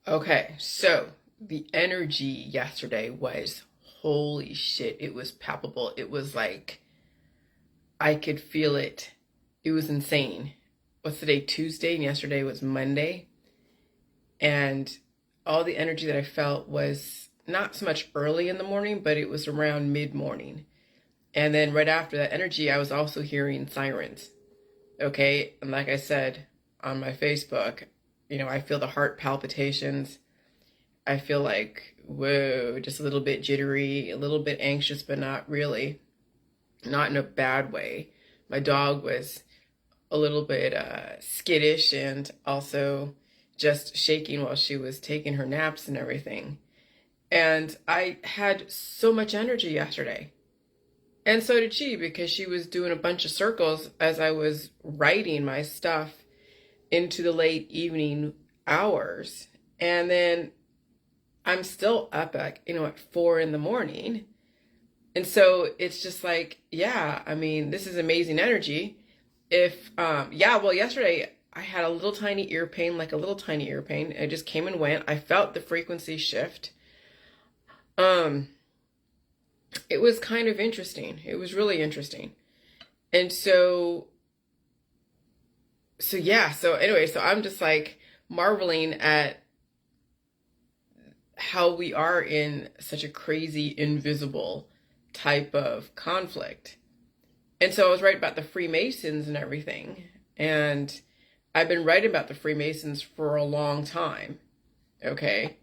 Okay, so the energy yesterday was holy shit. It was palpable. It was like I could feel it. It was insane. What's today? Tuesday, and yesterday was Monday. And all the energy that I felt was not so much early in the morning, but it was around mid morning. And then right after that energy, I was also hearing sirens. Okay, and like I said on my Facebook, I feel the heart palpitations. I feel like, whoa, just a little bit jittery, a little bit anxious, but not really, not in a bad way. My dog was a little bit skittish and also just shaking while she was taking her naps and everything. And I had so much energy yesterday. And so did she, because she was doing a bunch of circles as I was writing my stuff into the late evening hours. And then I'm still up at 4 in the morning. And so it's just like, yeah, I mean, this is amazing energy. Well, yesterday I had a little tiny ear pain, like a little tiny ear pain. It just came and went. I felt the frequency shift. It was kind of interesting. It was really interesting. And so anyway, so I'm just like marveling at how we are in such a crazy, invisible type of conflict. And so I was writing about the Freemasons and everything. And I've been writing about the Freemasons for a long time. Okay.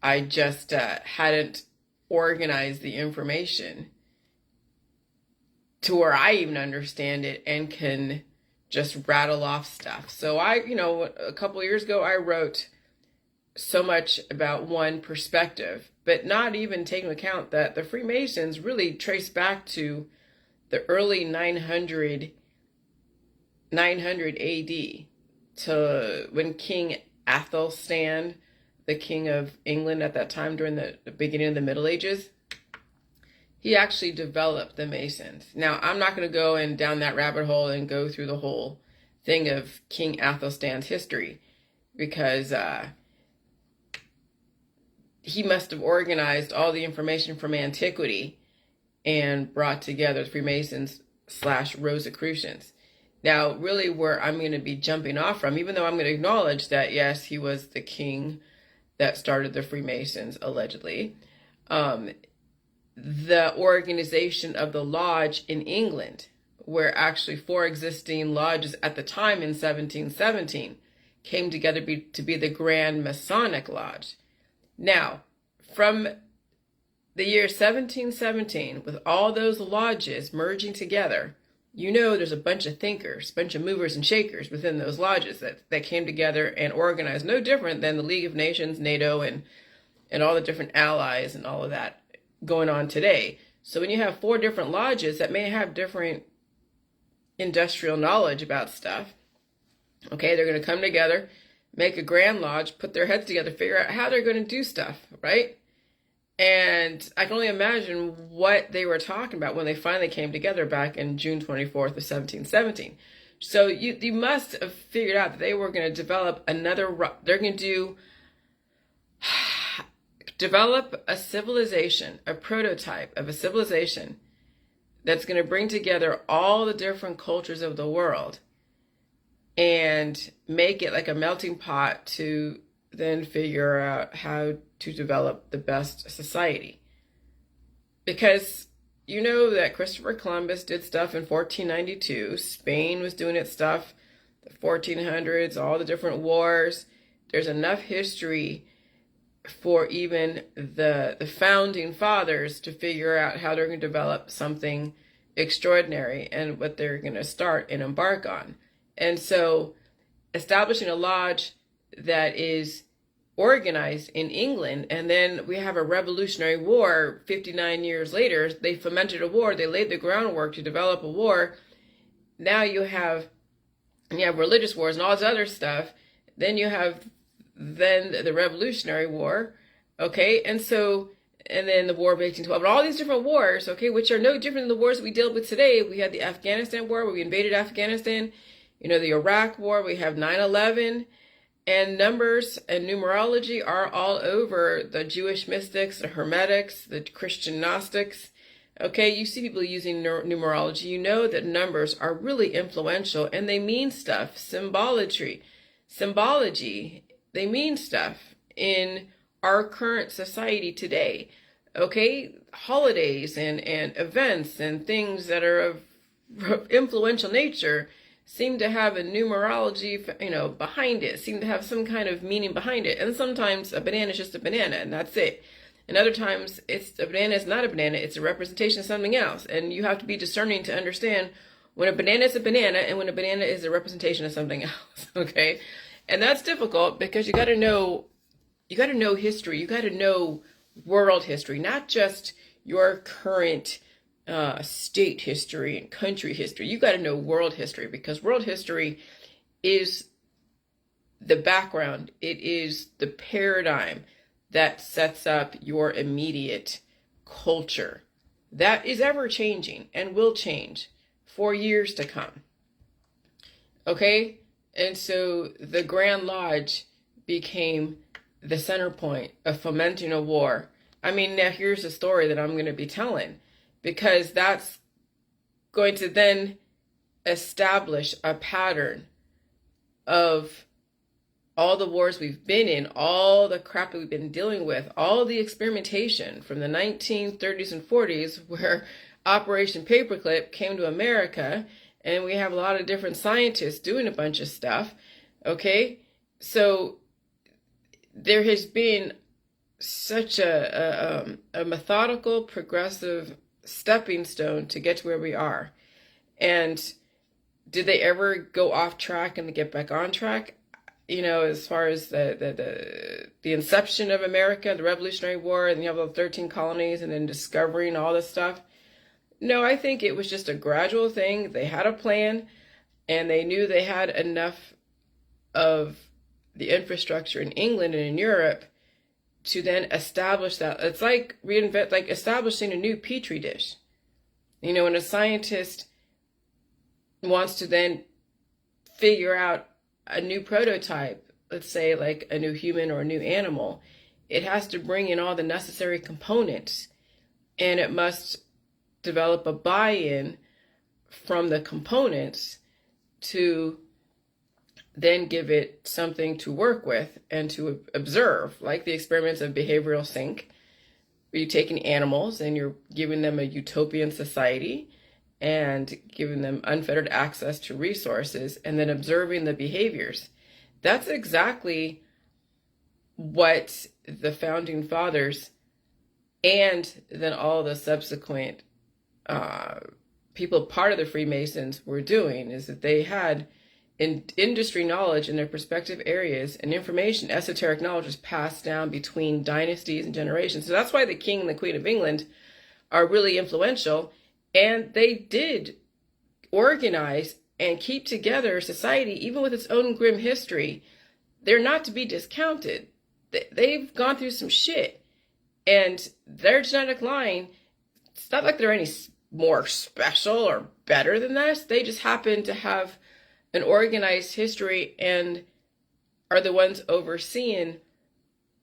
I just hadn't organized the information to where I even understand it and can just rattle off stuff. So a couple of years ago, I wrote so much about one perspective, but not even taking into account that the Freemasons really trace back to the early 900 AD, to when King Athelstan, the king of England at that time during the beginning of the Middle Ages, he actually developed the Masons. Now, I'm not going to go down that rabbit hole and go through the whole thing of King Athelstan's history, because he must have organized all the information from antiquity and brought together the Freemasons / Rosicrucians. Now, really where I'm going to be jumping off from, even though I'm going to acknowledge that, yes, he was the king that started the Freemasons, allegedly, the organization of the lodge in England, where actually 4 existing lodges at the time in 1717 came together to be the Grand Masonic Lodge. Now, from the year 1717, with all those lodges merging together, there's a bunch of thinkers, a bunch of movers and shakers within those lodges that came together and organized, no different than the League of Nations, NATO, and all the different allies and all of that going on today. So when you have 4 different lodges that may have different industrial knowledge about stuff, okay, they're going to come together, make a grand lodge, put their heads together, figure out how they're going to do stuff, right? And I can only imagine what they were talking about when they finally came together back in June 24th of 1717. So you must have figured out that they were going to develop they're going to develop a civilization, a prototype of a civilization that's going to bring together all the different cultures of the world and make it like a melting pot to then figure out how to develop the best society. Because that Christopher Columbus did stuff in 1492. Spain was doing its stuff, the 1400s, all the different wars. There's enough history for even the founding fathers to figure out how they're going to develop something extraordinary and what they're going to start and embark on. And so establishing a lodge that is organized in England, and then we have a Revolutionary War 59 years later. They fomented a war. They laid the groundwork to develop a war. Now you have religious wars and all this other stuff. Then you have the Revolutionary War, okay? And then the War of 1812, and all these different wars, okay, which are no different than the wars we deal with today. We had the Afghanistan War, where we invaded Afghanistan. The Iraq War, we have 9/11. And numbers and numerology are all over the Jewish mystics, the Hermetics, the Christian Gnostics. Okay, you see people using numerology. You know that numbers are really influential and they mean stuff. Symbology, they mean stuff in our current society today. Okay, holidays and events and things that are of influential nature seem to have a numerology, behind it, seem to have some kind of meaning behind it. And sometimes a banana is just a banana and that's it. And other times a banana is not a banana, it's a representation of something else. And you have to be discerning to understand when a banana is a banana and when a banana is a representation of something else, okay? And that's difficult because you got to know history, you got to know world history, not just your current state history and country history. You got to know world history because world history is the background. It is the paradigm that sets up your immediate culture. That is ever changing and will change for years to come. Okay? And so the Grand Lodge became the center point of fomenting a war. I mean, now here's a story that I'm going to be telling, because that's going to then establish a pattern of all the wars we've been in, all the crap that we've been dealing with, all the experimentation from the 1930s and 40s where Operation Paperclip came to America, and we have a lot of different scientists doing a bunch of stuff, okay? So there has been such a methodical, progressive stepping stone to get to where we are. And did they ever go off track and get back on track? As far as the inception of America, the Revolutionary War, and you have the 13 colonies and then discovering all this stuff. No, I think it was just a gradual thing. They had a plan and they knew they had enough of the infrastructure in England and in Europe to then establish that. It's like establishing a new petri dish. When a scientist wants to then figure out a new prototype, let's say like a new human or a new animal, it has to bring in all the necessary components and it must develop a buy-in from the components to then give it something to work with and to observe, like the experiments of behavioral sync, where you're taking animals and you're giving them a utopian society and giving them unfettered access to resources and then observing the behaviors. That's exactly what the founding fathers and then all the subsequent people part of the Freemasons were doing, is that they had industry knowledge in their respective areas, and information, esoteric knowledge, was passed down between dynasties and generations. So that's why the King and the Queen of England are really influential, and they did organize and keep together society, even with its own grim history. They're not to be discounted. They've gone through some shit, and their genetic line, it's not like they're any more special or better than us. They just happen to have an organized history and are the ones overseeing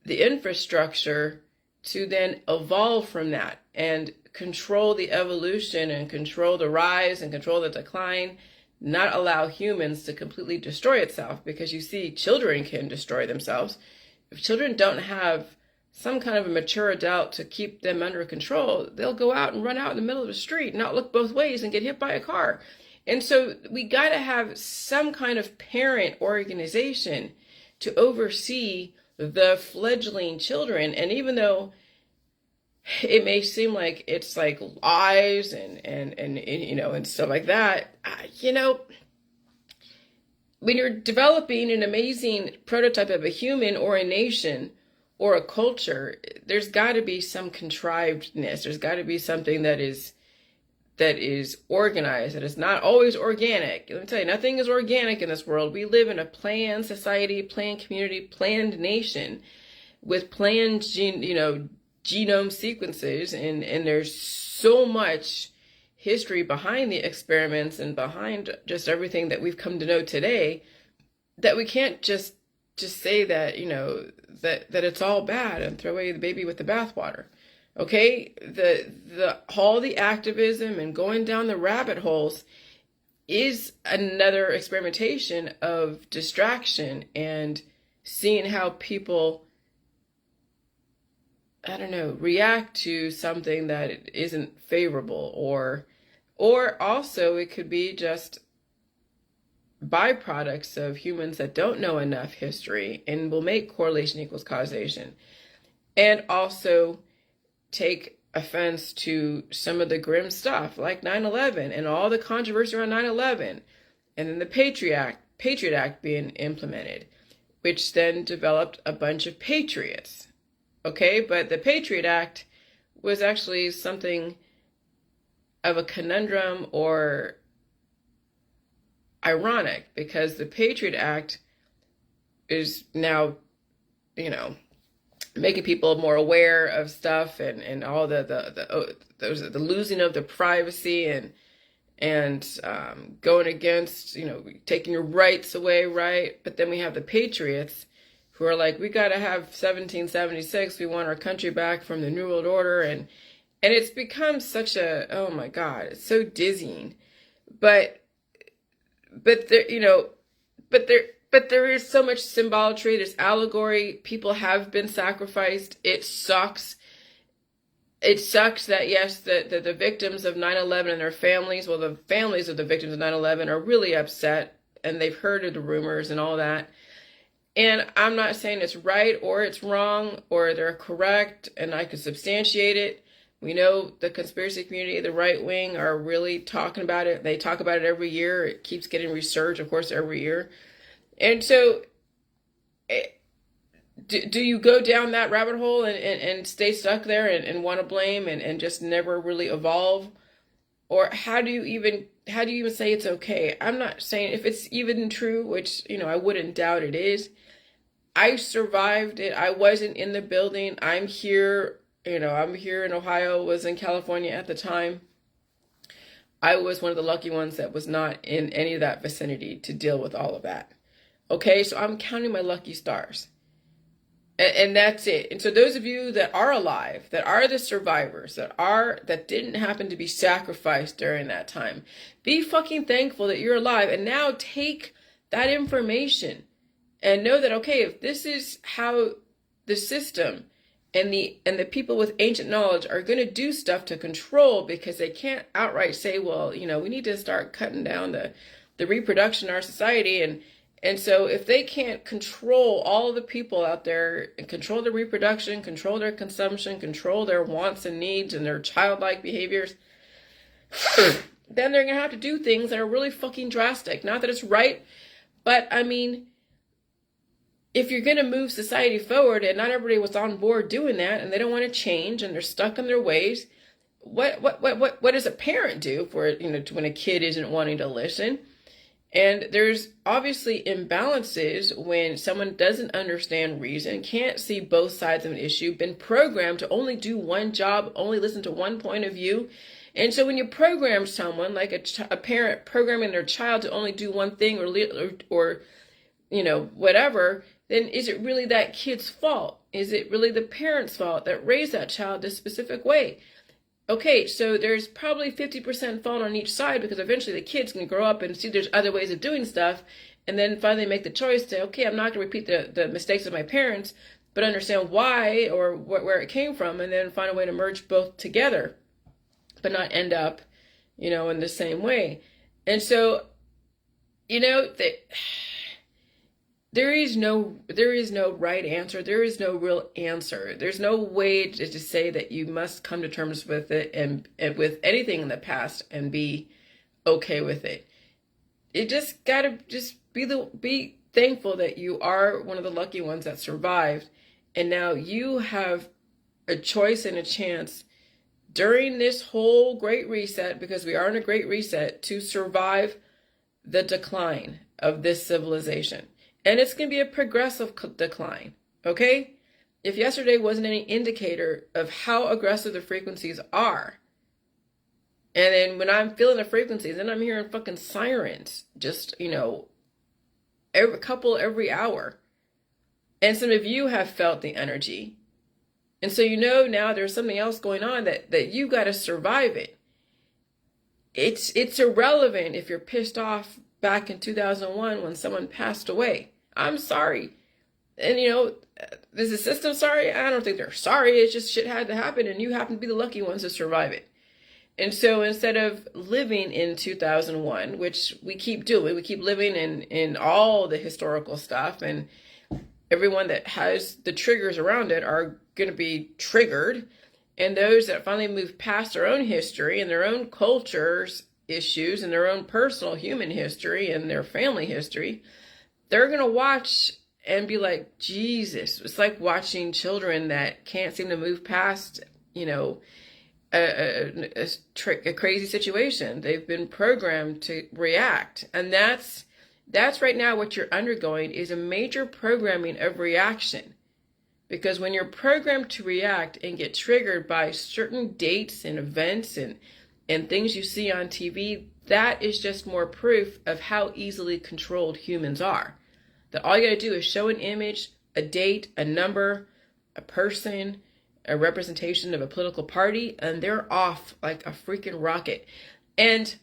the infrastructure to then evolve from that and control the evolution and control the rise and control the decline, not allow humans to completely destroy itself, because you see children can destroy themselves. If children don't have some kind of a mature adult to keep them under control, they'll go out and run out in the middle of the street, not look both ways, and get hit by a car. And so we got to have some kind of parent organization to oversee the fledgling children. And even though it may seem like it's like lies and stuff like that, when you're developing an amazing prototype of a human or a nation or a culture, there's got to be some contrivedness. There's got to be something that is organized, that is not always organic. Let me tell you, nothing is organic in this world. We live in a planned society, planned community, planned nation with planned genome sequences, and there's so much history behind the experiments and behind just everything that we've come to know today that we can't just just say that, that it's all bad and throw away the baby with the bathwater. Okay? The all the activism and going down the rabbit holes is another experimentation of distraction and seeing how people, I don't know, react to something that isn't favorable, or also it could be just byproducts of humans that don't know enough history and will make correlation equals causation, and also take offense to some of the grim stuff like 9/11 and all the controversy around 9/11, and then the Patriot Act being implemented, which then developed a bunch of patriots. Okay, but the Patriot Act was actually something of a conundrum or ironic, because the Patriot Act is now, making people more aware of stuff, and all the losing of the privacy, and going against, taking your rights away, right? But then we have the patriots who are like, we got to have 1776. We want our country back from the New World Order, and it's become such a, oh my God, it's so dizzying. But there, but there is so much symbolatry. There's allegory. People have been sacrificed. It sucks. It sucks that, yes, the victims of 9/11 and their families, well, the families of the victims of 9/11 are really upset, and they've heard of the rumors and all that. And I'm not saying it's right or it's wrong or they're correct, and I could substantiate it. We know the conspiracy community, the right wing, are really talking about it. They talk about it every year. It keeps getting researched, of course, every year. And so, do you go down that rabbit hole and stay stuck there and want to blame and just never really evolve? Or how do you even say it's okay? I'm not saying if it's even true, which, I wouldn't doubt it is. I survived it. I wasn't in the building. I'm here. I'm here in Ohio, was in California at the time. I was one of the lucky ones that was not in any of that vicinity to deal with all of that. Okay, so I'm counting my lucky stars. And that's it. And so those of you that are alive, that are the survivors, that didn't happen to be sacrificed during that time, be fucking thankful that you're alive. And now take that information and know that, okay, if this is how the system and the people with ancient knowledge are going to do stuff to control, because they can't outright say, well, we need to start cutting down the reproduction in our society. And so if they can't control all of the people out there and control their reproduction, control their consumption, control their wants and needs and their childlike behaviors, then they're going to have to do things that are really fucking drastic. Not that it's right, but I mean, if you're going to move society forward and not everybody was on board doing that and they don't want to change and they're stuck in their ways, what does a parent do for, when a kid isn't wanting to listen? And there's obviously imbalances when someone doesn't understand reason, can't see both sides of an issue, been programmed to only do one job, only listen to one point of view. And so when you program someone, like a parent programming their child to only do one thing or whatever, then is it really that kid's fault? Is it really the parent's fault that raised that child this specific way? Okay, so there's probably 50% fault on each side, because eventually the kid's going to grow up and see there's other ways of doing stuff, and then finally make the choice to, okay, I'm not going to repeat the mistakes of my parents, but understand why or where it came from, and then find a way to merge both together, but not end up, in the same way. And so, there is no right answer. There is no real answer. There's no way to say that you must come to terms with it and with anything in the past and be okay with it. You just gotta be thankful that you are one of the lucky ones that survived, and now you have a choice and a chance during this whole great reset, because we are in a great reset, to survive the decline of this civilization. And it's going to be a progressive decline, okay? If yesterday wasn't any indicator of how aggressive the frequencies are, and then when I'm feeling the frequencies, then I'm hearing fucking sirens, just, every hour. And some of you have felt the energy. And so you know now there's something else going on that you got to survive it. It's irrelevant if you're pissed off back in 2001 when someone passed away. I'm sorry. And is the system sorry? I don't think they're sorry. It's just shit had to happen and you happen to be the lucky ones to survive it. And so instead of living in 2001, which we keep doing, we keep living in all the historical stuff, and everyone that has the triggers around it are going to be triggered. And those that finally move past their own history and their own culture's issues and their own personal human history and their family history, they're going to watch and be like, Jesus. It's like watching children that can't seem to move past, a crazy situation. They've been programmed to react. And that's right now what you're undergoing is a major programming of reaction. Because when you're programmed to react and get triggered by certain dates and events and things you see on TV, that is just more proof of how easily controlled humans are. That all you gotta do is show an image, a date, a number, a person, a representation of a political party, and they're off like a freaking rocket. And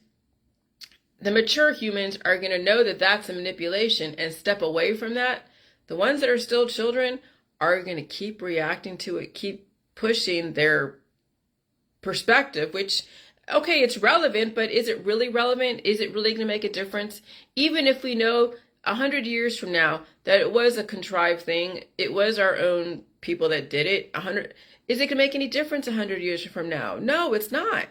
the mature humans are going to know that that's a manipulation and step away from that. The ones that are still children are going to keep reacting to it, keep pushing their perspective, which, okay, it's relevant, but is it really relevant? Is it really going to make a difference? Even if we know 100 years from now that it was a contrived thing, it was our own people that did it, is it going to make any difference 100 years from now? No, it's not.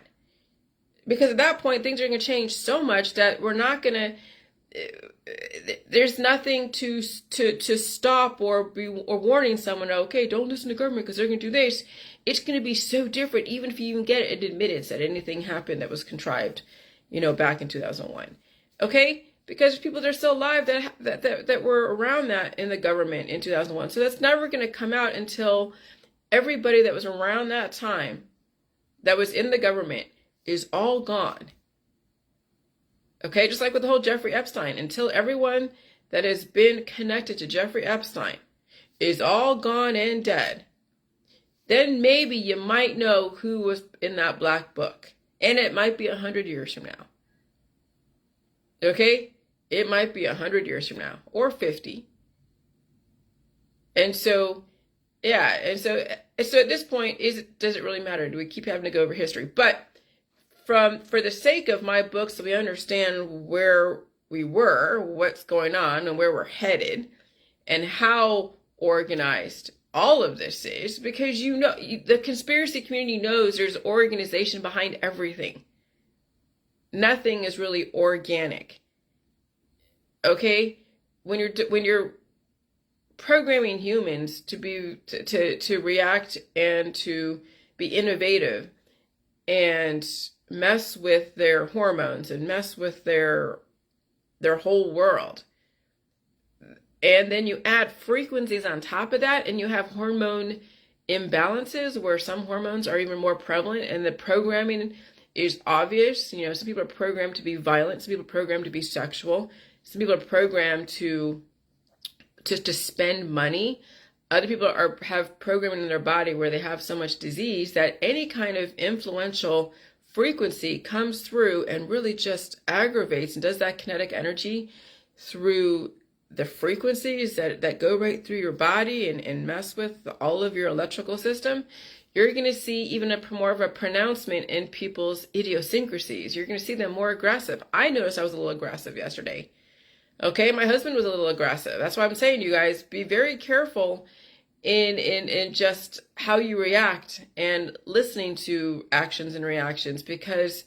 Because at that point, things are going to change so much that we're not going to, there's nothing to stop or warning someone, okay, don't listen to government because they're going to do this. It's going to be so different, even if you even get an admittance that anything happened that was contrived, back in 2001. Okay? Because people that are still alive that were around that in the government in 2001. So that's never going to come out until everybody that was around that time that was in the government is all gone. Okay, just like with the whole Jeffrey Epstein, until everyone that has been connected to Jeffrey Epstein is all gone and dead, then maybe you might know who was in that black book. And it might be 100 years from now. Okay? It might be 100 years from now, or 50. And so, yeah, and so at this point, does it really matter? Do we keep having to go over history? But for the sake of my book, so we understand where we were, what's going on, and where we're headed, and how organized all of this is, because the conspiracy community knows there's organization behind everything. Nothing is really organic. Okay, when you're programming humans to react and to be innovative and mess with their hormones and mess with their whole world, and then you add frequencies on top of that, and you have hormone imbalances where some hormones are even more prevalent, and the programming is obvious. Some people are programmed to be violent, some people are programmed to be sexual. Some people are programmed to spend money. Other people have programming in their body where they have so much disease that any kind of influential frequency comes through and really just aggravates and does that kinetic energy through the frequencies that go right through your body and mess with all of your electrical system. You're going to see even more of a pronouncement in people's idiosyncrasies. You're going to see them more aggressive. I noticed I was a little aggressive yesterday. Okay, my husband was a little aggressive. That's why I'm saying, you guys, be very careful in just how you react and listening to actions and reactions, because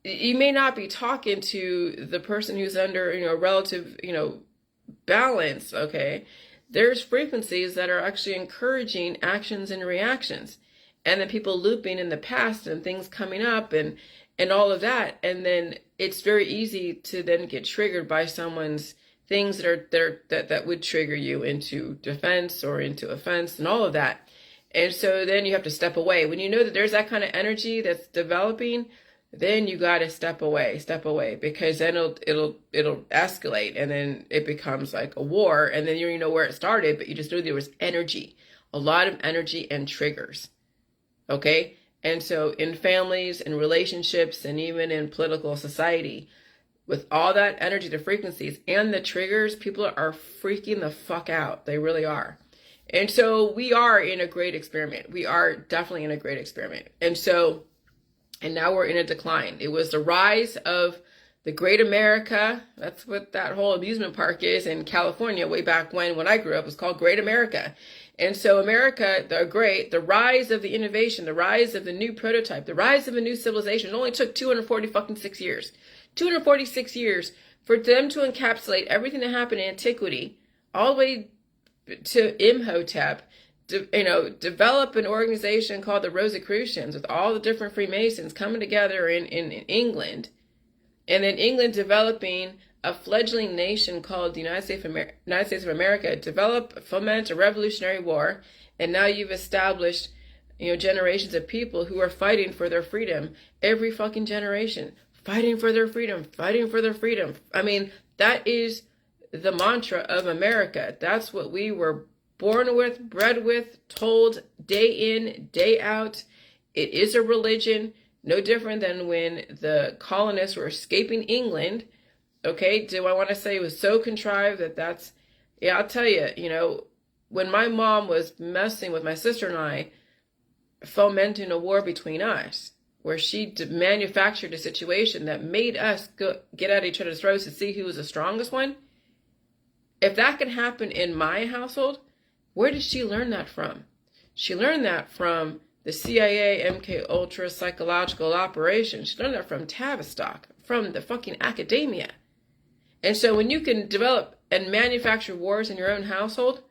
you may not be talking to the person who's under, relative, balance. Okay, there's frequencies that are actually encouraging actions and reactions, and then people looping in the past and things coming up and all of that, and then it's very easy to then get triggered by someone's things that would trigger you into defense or into offense and all of that. And so then you have to step away. When you know that there's that kind of energy that's developing, then you got to step away, because then it'll escalate, and then it becomes like a war, and then you don't even know where it started, but you just know there was energy, a lot of energy and triggers. Okay? And so in families and relationships and even in political society, with all that energy, the frequencies and the triggers, people are freaking the fuck out. They really are. And so we are in a great experiment. We are definitely in a great experiment. And now we're in a decline. It was the rise of the great America. That's what that whole amusement park is in California way back when I grew up. It was called Great America. And so America, the rise of the innovation, the rise of the new prototype, the rise of a new civilization. It only took 246 years. 246 years for them to encapsulate everything that happened in antiquity all the way to Imhotep, develop an organization called the Rosicrucians with all the different Freemasons coming together in England, and then England developing a fledgling nation called the United States of America, foment a revolutionary war, and now you've established, generations of people who are fighting for their freedom, every fucking generation, fighting for their freedom, fighting for their freedom. I mean, that is the mantra of America. That's what we were born with, bred with, told day in, day out. It is a religion, no different than when the colonists were escaping England. Okay, do I want to say it was so contrived yeah, I'll tell you, when my mom was messing with my sister and I, fomenting a war between us, where she manufactured a situation that made us get at each other's throats to see who was the strongest one. If that can happen in my household, where did she learn that from? She learned that from the CIA MK Ultra psychological operation. She learned that from Tavistock, from the fucking academia. And so when you can develop and manufacture wars in your own household,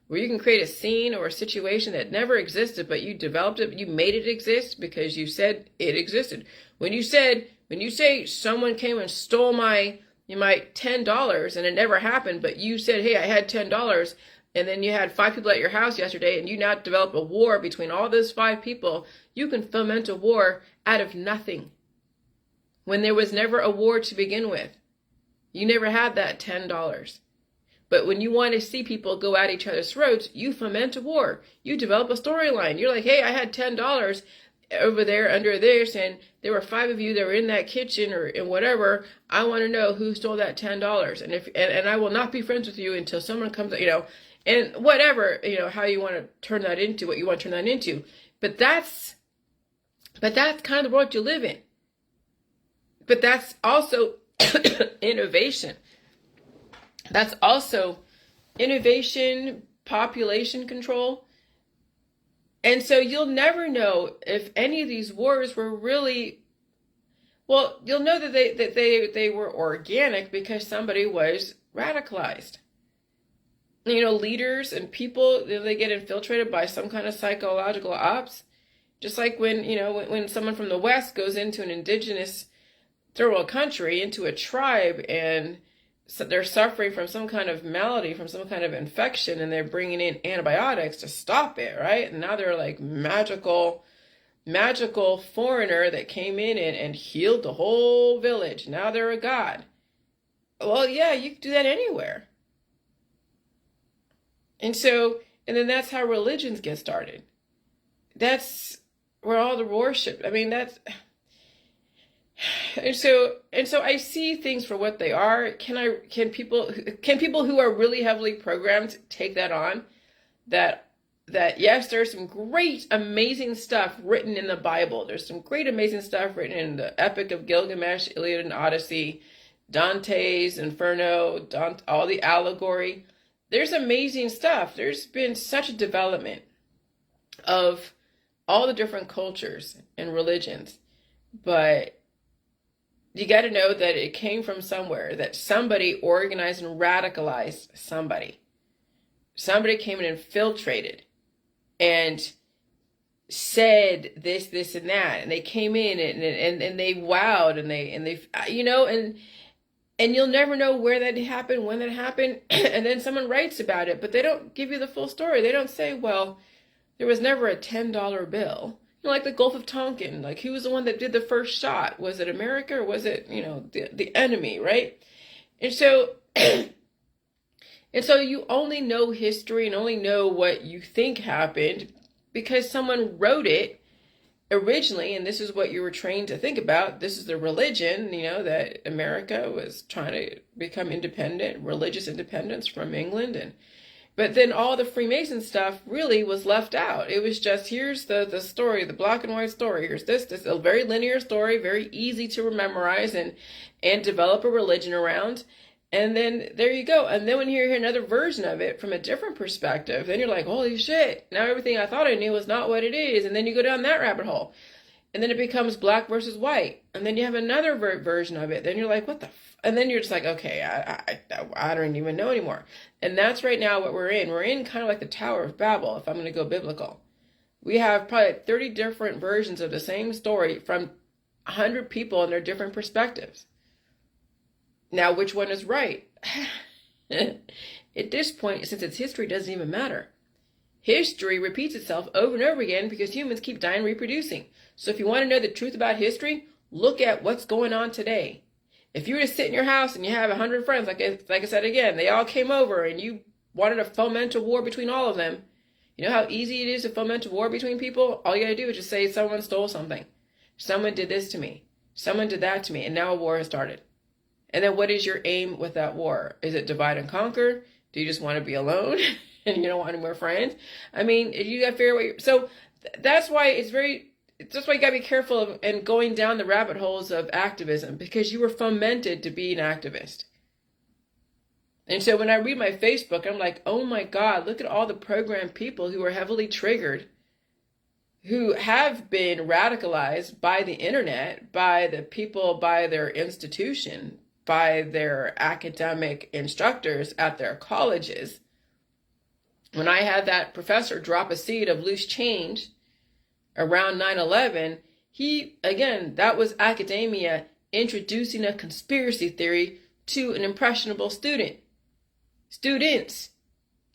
where you can create a scene or a situation that never existed, but you developed it, you made it exist because you said it existed. When you say someone came and stole my $10 and it never happened, but you said, hey, I had $10, and then you had 5 people at your house yesterday, and you now develop a war between all those 5 people, you can foment a war out of nothing. When there was never a war to begin with. You never had that $10. But when you want to see people go at each other's throats, you foment a war. You develop a storyline. You're like, hey, I had $10 over there under this, and there were 5 of you that were in that kitchen or in whatever. I want to know who stole that $10, and I will not be friends with you until someone comes, and whatever, how you want to turn that into, what you want to turn that into. But that's kind of the world you live in. But that's also innovation. That's also innovation, population control. And so you'll never know if any of these wars were really, well, you'll know that they were organic because somebody was radicalized. Leaders and people, they get infiltrated by some kind of psychological ops. Just like when someone from the West goes into an indigenous third world country, into a tribe, and so they're suffering from some kind of malady, from some kind of infection, and they're bringing in antibiotics to stop it, right? And now they're like magical foreigner that came in and healed the whole village. Now they're a god. Well, yeah, you can do that anywhere. And then that's how religions get started. That's where all the worship, and so I see things for what they are. Can people who are really heavily programmed take that on? That yes, there's some great, amazing stuff written in the Bible. There's some great, amazing stuff written in the Epic of Gilgamesh, Iliad and Odyssey, Dante's Inferno, all the allegory. There's amazing stuff. There's been such a development of all the different cultures and religions, but you got to know that it came from somewhere, that somebody organized and radicalized somebody. Somebody came and infiltrated and said this, and that, and they came in and they wowed and they and you'll never know where that happened, when that happened, and then someone writes about it, but they don't give you the full story. They don't say, well, there was never a $10 bill. Like the Gulf of Tonkin, like who was the one that did the first shot? Was it America or was it, the enemy, right? And so, and so you only know history and only know what you think happened because someone wrote it originally, and this is what you were trained to think about. This is the religion, that America was trying to become independent, religious independence from England, but then all the Freemason stuff really was left out. It was just, here's the story, the black and white story. Here's this a very linear story, very easy to memorize and develop a religion around. And then there you go. And then when you hear another version of it from a different perspective, then you're like, holy shit, now everything I thought I knew is not what it is. And then you go down that rabbit hole. And then it becomes black versus white. And then you have another version of it. Then you're like, what the and then you're just like, okay, I don't even know anymore. And that's right now what we're in. We're in kind of like the Tower of Babel, if I'm going to go biblical. We have probably 30 different versions of the same story from 100 people and their different perspectives. Now, which one is right? At this point, since it's history, it doesn't even matter. History repeats itself over and over again because humans keep dying and reproducing. So if you want to know the truth about history, look at what's going on today. If you were to sit in your house and you have 100 friends, like I said again, they all came over and you wanted to foment a war between all of them, you know how easy it is to foment a war between people? All you gotta do is just say someone stole something. Someone did this to me. Someone did that to me. And now a war has started. And then what is your aim with that war? Is it divide and conquer? Do you just want to be alone and you don't want any more friends? I mean, you got to figure out what you're... So that's why that's why you got to be careful of and going down the rabbit holes of activism, because you were fomented to be an activist. And so when I read my Facebook, I'm like, oh my God, look at all the programmed people who are heavily triggered, who have been radicalized by the internet, by the people, by their institution, by their academic instructors at their colleges. When I had that professor drop a seed of loose change around 9/11, that was academia introducing a conspiracy theory to an impressionable students.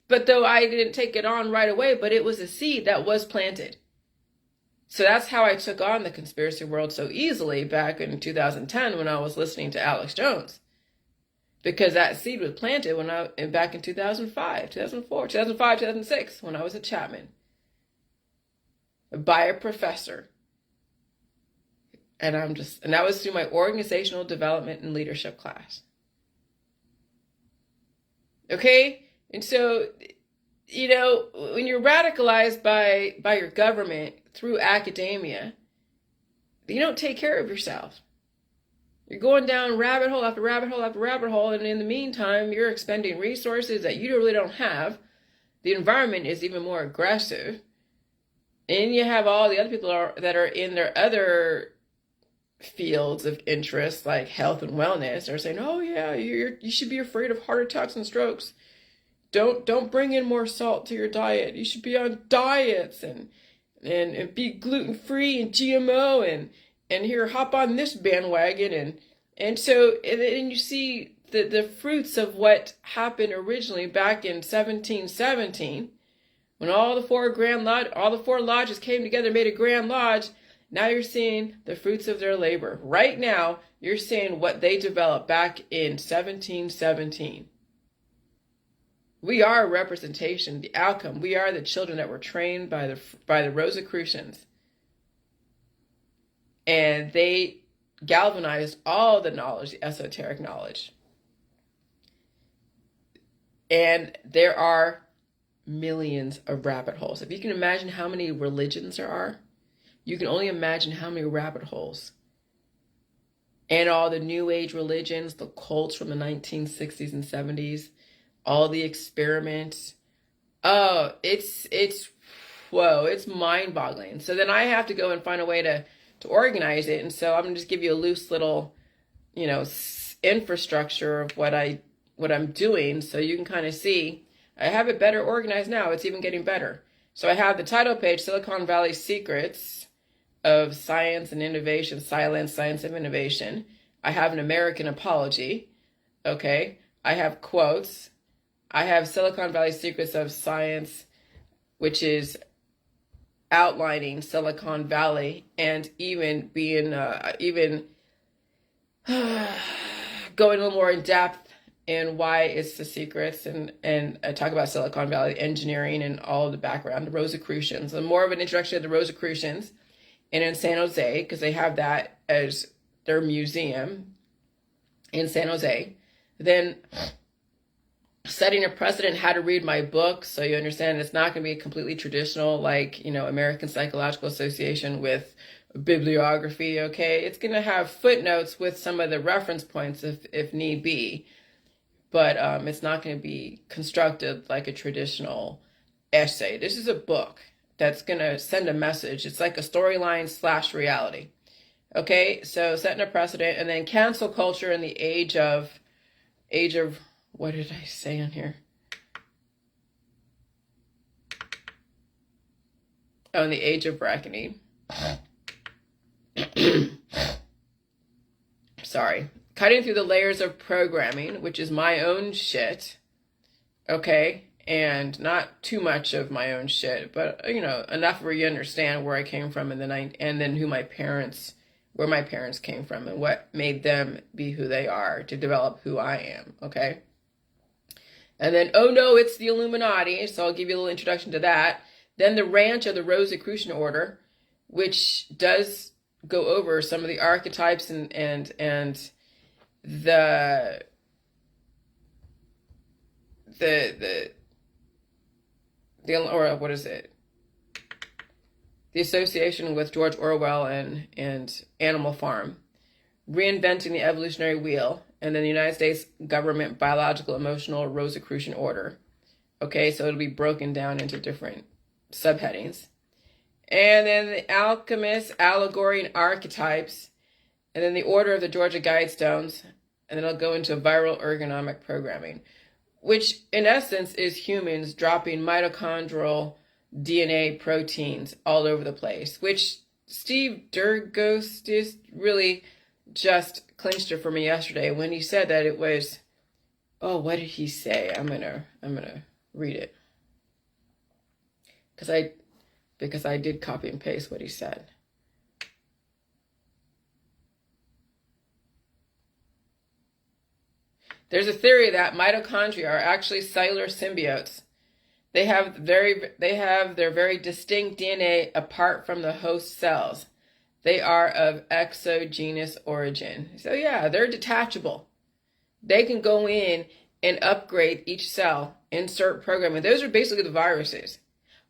But though I didn't take it on right away, but it was a seed that was planted. So that's how I took on the conspiracy world so easily back in 2010 when I was listening to Alex Jones. Because that seed was planted back in 2005, 2004, 2005, 2006, when I was at Chapman. By a professor. And that was through my organizational development and leadership class. Okay? And so, when you're radicalized by your government through academia, you don't take care of yourself. You're going down rabbit hole after rabbit hole after rabbit hole, and in the meantime, you're expending resources that you really don't have. The environment is even more aggressive. And you have all the other people that are in their other fields of interest, like health and wellness, are saying, oh yeah, you should be afraid of heart attacks and strokes. Don't bring in more salt to your diet. You should be on diets and be gluten-free and GMO and here, hop on this bandwagon. And so and you see the fruits of what happened originally back in 1717, when all the four lodges came together and made a grand lodge. Now you're seeing the fruits of their labor. Right now, you're seeing what they developed back in 1717. We are a representation, the outcome. We are the children that were trained by the Rosicrucians. And they galvanized all the knowledge, the esoteric knowledge. And there are millions of rabbit holes. If you can imagine how many religions there are, you can only imagine how many rabbit holes. And all the New Age religions, the cults from the 1960s and 70s, all the experiments. Oh, it's mind-boggling. So then I have to go and find a way to organize it. And so I'm going to just give you a loose little, infrastructure of what I'm doing, so you can kind of see. I have it better organized now. It's even getting better. So I have the title page, Silicon Valley Secrets of Science and Innovation, Science of Innovation. I have an American apology. Okay. I have quotes. I have Silicon Valley Secrets of Science, which is outlining Silicon Valley and even being going a little more in depth in why it's the secrets, and I talk about Silicon Valley engineering and all of the background, the Rosicrucians, and more of an introduction to the Rosicrucians, and in San Jose, because they have that as their museum in San Jose. Then setting a precedent how to read my book, so you understand it's not going to be completely traditional like, American Psychological Association with bibliography, okay? It's going to have footnotes with some of the reference points if need be, but it's not going to be constructed like a traditional essay. This is a book that's going to send a message. It's like a storyline / reality. Okay, so setting a precedent, and then cancel culture in the age of, what did I say on here? Oh, in the age of reckoning. Sorry. Cutting through the layers of programming, which is my own shit. Okay, and not too much of my own shit, but enough where you understand where I came from and then where my parents came from and what made them be who they are to develop who I am. Okay. And then, oh no, it's the Illuminati. So I'll give you a little introduction to that. Then the ranch of the Rosicrucian order, which does go over some of the archetypes and the or what is it? The association with George Orwell and Animal Farm, reinventing the evolutionary wheel, and then the United States government biological emotional Rosicrucian order. Okay, so it'll be broken down into different subheadings. And then the alchemist, allegory, and archetypes, and then the order of the Georgia Guidestones, and then I'll go into viral ergonomic programming, which in essence is humans dropping mitochondrial DNA proteins all over the place, which Steve Durgos really just clinched it for me yesterday when he said that it was, what did he say? I'm gonna read it because I did copy and paste what he said. There's a theory that mitochondria are actually cellular symbiotes. They have their very distinct DNA apart from the host cells. They are of exogenous origin. So yeah, they're detachable. They can go in and upgrade each cell, insert programming. Those are basically the viruses.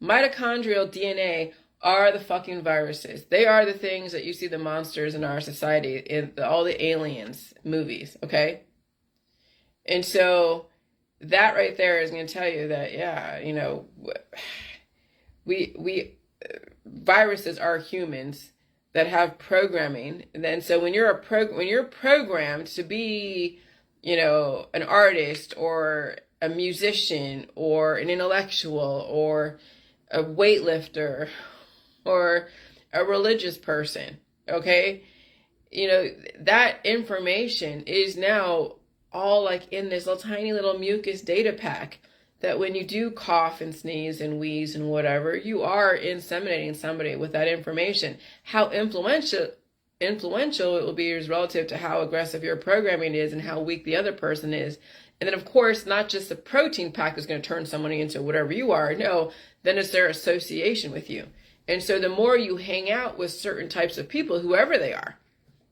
Mitochondrial DNA are the fucking viruses. They are the things that you see the monsters in our society, in all the aliens movies, okay? And so that right there is going to tell you that, yeah, we viruses are humans that have programming. And then so when you're programmed to be, an artist or a musician or an intellectual or a weightlifter or a religious person, okay? That information is now all like in this little tiny little mucus data pack that when you do cough and sneeze and wheeze and whatever, you are inseminating somebody with that information. How influential it will be is relative to how aggressive your programming is and how weak the other person is. And then, of course, not just the protein pack is going to turn somebody into whatever you are. No, then it's their association with you. And so the more you hang out with certain types of people, whoever they are,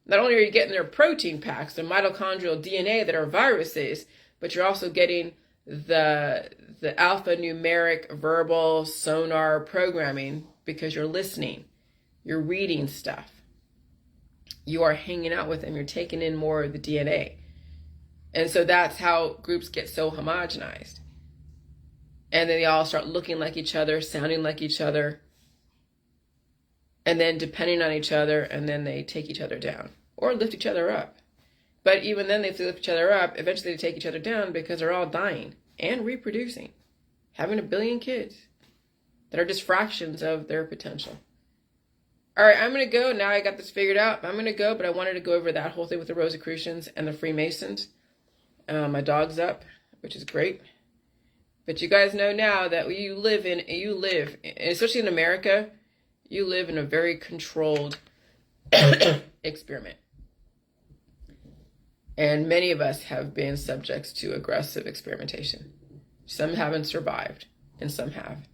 not only are you getting their protein packs, the mitochondrial DNA that are viruses, but you're also getting the alphanumeric verbal sonar programming because you're listening, you're reading stuff, you are hanging out with them, you're taking in more of the DNA. And so that's how groups get so homogenized. And then they all start looking like each other, sounding like each other, and then depending on each other, and then they take each other down or lift each other up. But even then, they lift each other up, eventually they take each other down because they're all dying and reproducing, having 1 billion kids that are just fractions of their potential. All right, I'm going to go. Now I got this figured out. I'm going to go, but I wanted to go over that whole thing with the Rosicrucians and the Freemasons. My dog's up, which is great. But you guys know now that you live, especially in America, You live in a very controlled experiment. And many of us have been subjects to aggressive experimentation. Some haven't survived, and some have.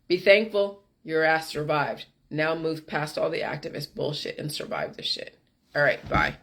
Be thankful your ass survived. Now move past all the activist bullshit and survive the shit. All right, bye.